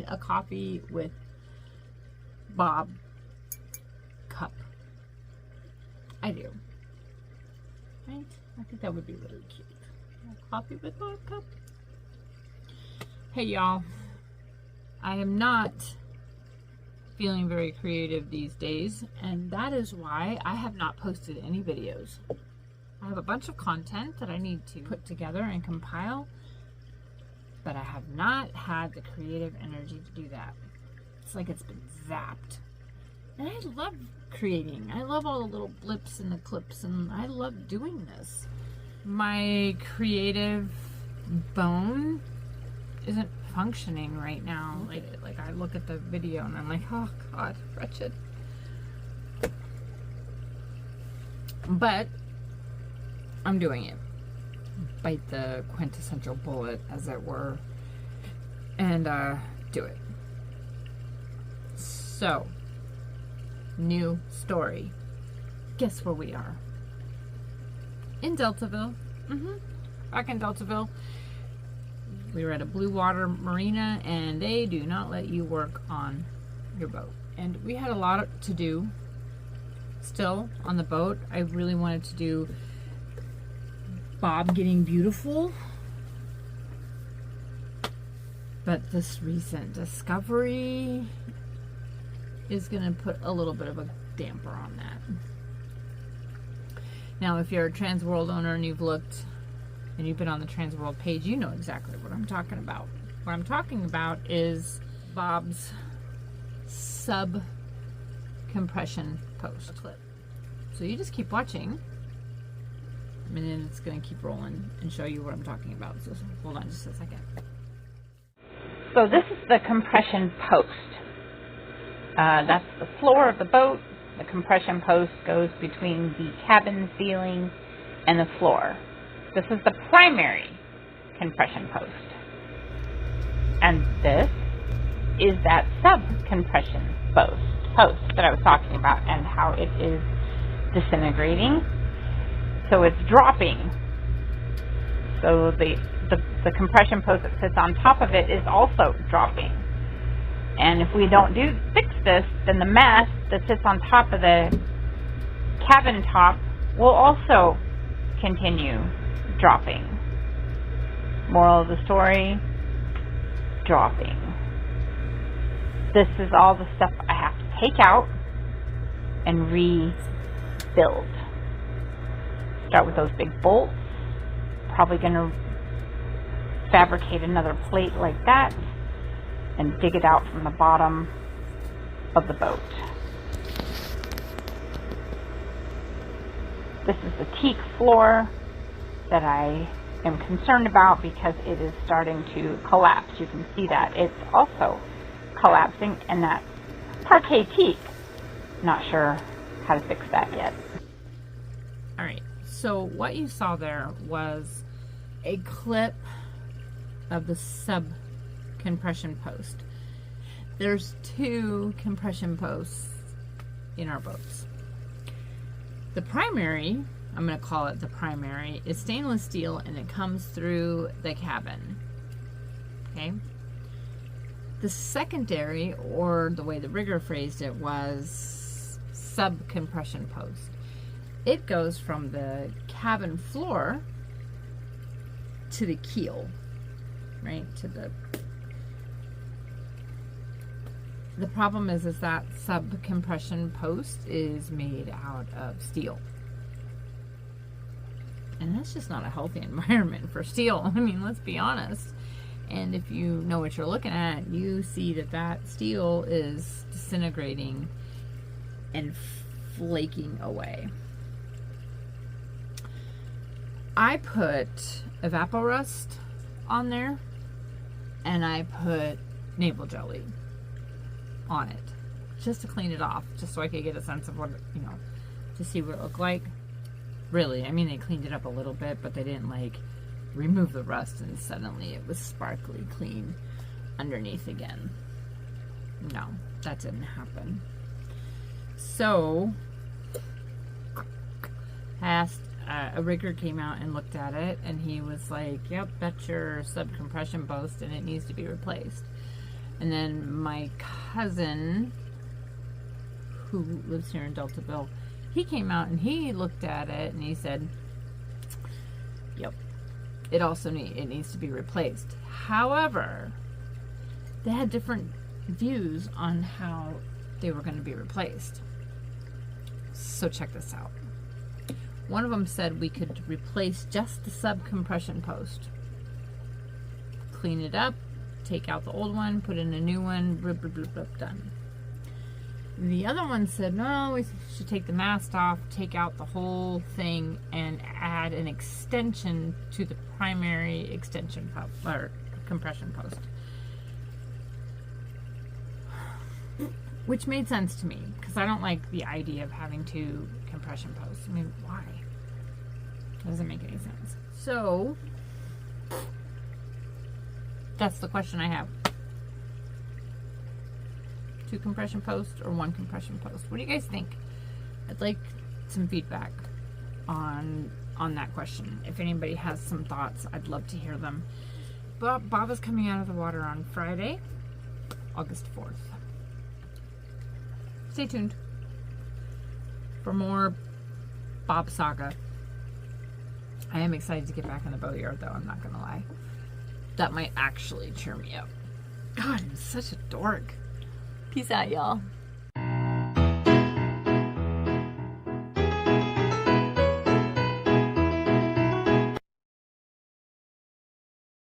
need a coffee with Bob cup. I do. Right? I think that would be really cute. A coffee with Bob cup. Hey y'all. I am not feeling very creative these days, and that is why I have not posted any videos. I have a bunch of content that I need to put together and compile, but I have not had the creative energy to do that. It's like it's been zapped. And I love creating. I love all the little blips and the clips, and I love doing this. My creative bone isn't functioning right now. Like I look at the video and I'm like, oh God, wretched. But I'm doing it. Bite the quintessential bullet, as it were, and do it. So, new story. Guess where we are? In Deltaville. Back in Deltaville. We were at a blue water marina, and they do not let you work on your boat. And we had a lot to do still on the boat. I really wanted to do Bob getting beautiful, but this recent discovery is going to put a little bit of a damper on that. Now, if you're a Transworld owner and you've looked and you've been on the Transworld page, you know exactly what I'm talking about. What I'm talking about is Bob's sub compression post clip. So you just keep watching, and then it's going to keep rolling and show you what I'm talking about. So hold on just a second. So this is the compression post. That's the floor of the boat. The compression post goes between the cabin ceiling and the floor. This is the primary compression post. And this is that sub-compression post that I was talking about, and how it is disintegrating. So it's dropping. So the compression post that sits on top of it is also dropping. And if we don't fix this, then the mast that sits on top of the cabin top will also continue dropping. Moral of the story, dropping. This is all the stuff I have to take out and rebuild. Start with those big bolts. Probably going to fabricate another plate like that and dig it out from the bottom of the boat. This is the teak floor that I am concerned about because it is starting to collapse. You can see that it's also collapsing, and that's parquet teak. Not sure how to fix that yet. All right, so what you saw there was a clip of the sub compression post. There's two compression posts in our boats. The primary, I'm going to call it the primary, is stainless steel, and it comes through the cabin. Okay? The secondary, or the way the rigger phrased it, was sub-compression post. It goes from the cabin floor to the keel, right? To the problem is that sub-compression post is made out of steel. And that's just not a healthy environment for steel. I mean, let's be honest. And if you know what you're looking at, you see that steel is disintegrating and flaking away. I put Evaporust on there, and I put navel jelly on it just to clean it off, just so I could get a sense of what, to see what it looked like. Really, I mean, they cleaned it up a little bit, but they didn't remove the rust and suddenly it was sparkly clean underneath again. No, that didn't happen. So a rigger came out and looked at it, and he was like, yep, that's your sub-compression post and it needs to be replaced. And then my cousin, who lives here in Deltaville, he came out and he looked at it and he said, yep, it needs to be replaced. However, they had different views on how they were going to be replaced. So check this out. One of them said we could replace just the sub compression post. Clean it up, take out the old one, put in a new one, done. The other one said, no, we should take the mast off, take out the whole thing, and add an extension to the primary extension or compression post. Which made sense to me, because I don't like the idea of having two compression posts. I mean, why? It doesn't make any sense. So, that's the question I have. 2 compression posts or 1 compression post? What do you guys think? I'd like some feedback on that question. If anybody has some thoughts, I'd love to hear them. Bob is coming out of the water on Friday, August 4th. Stay tuned for more Bob saga. I am excited to get back in the boatyard, though, I'm not gonna lie. That might actually cheer me up. God, I'm such a dork. Peace out, y'all.